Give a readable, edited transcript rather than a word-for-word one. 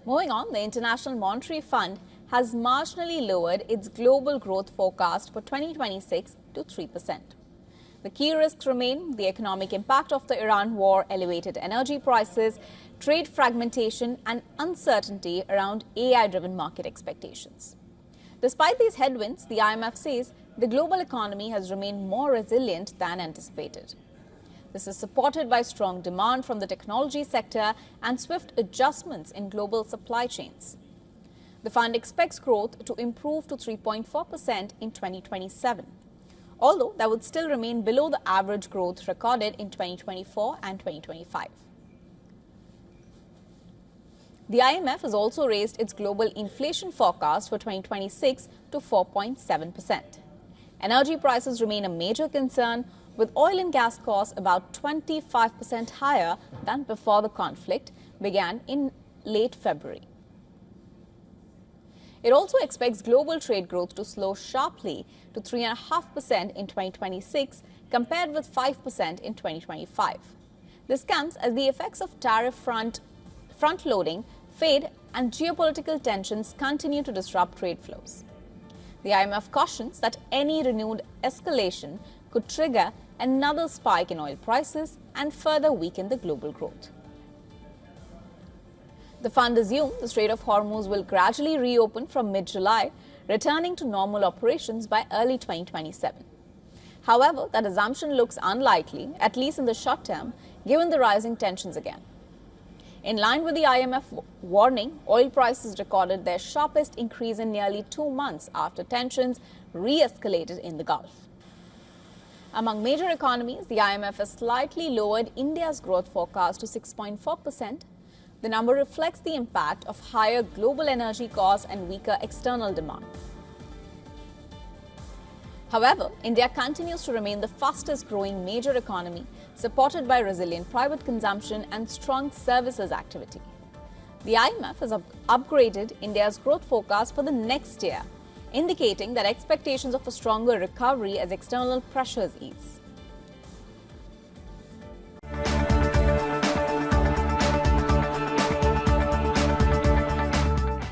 Moving on, the International Monetary Fund has marginally lowered its global growth forecast for 2026 to 3%. The key risks remain the economic impact of the Iran war, elevated energy prices, trade fragmentation, and uncertainty around AI-driven market expectations. Despite these headwinds, the IMF says the global economy has remained more resilient than anticipated. This is supported by strong demand from the technology sector and swift adjustments in global supply chains. The fund expects growth to improve to 3.4% in 2027, although that would still remain below the average growth recorded in 2024 and 2025. The IMF has also raised its global inflation forecast for 2026 to 4.7%. Energy prices remain a major concern, with oil and gas costs about 25% higher than before the conflict began in late February. It also expects global trade growth to slow sharply to 3.5% in 2026 compared with 5% in 2025. This comes as the effects of tariff front-loading fade and geopolitical tensions continue to disrupt trade flows. The IMF cautions that any renewed escalation could trigger another spike in oil prices and further weaken the global growth. The fund assumes the Strait of Hormuz will gradually reopen from mid-July, returning to normal operations by early 2027. However, that assumption looks unlikely, at least in the short term, given the rising tensions again. In line with the IMF warning, oil prices recorded their sharpest increase in nearly 2 months after tensions re-escalated in the Gulf. Among major economies, the IMF has slightly lowered India's growth forecast to 6.4%. The number reflects the impact of higher global energy costs and weaker external demand. However, India continues to remain the fastest growing major economy, supported by resilient private consumption and strong services activity. The IMF has upgraded India's growth forecast for the next year, indicating that expectations of a stronger recovery as external pressures ease.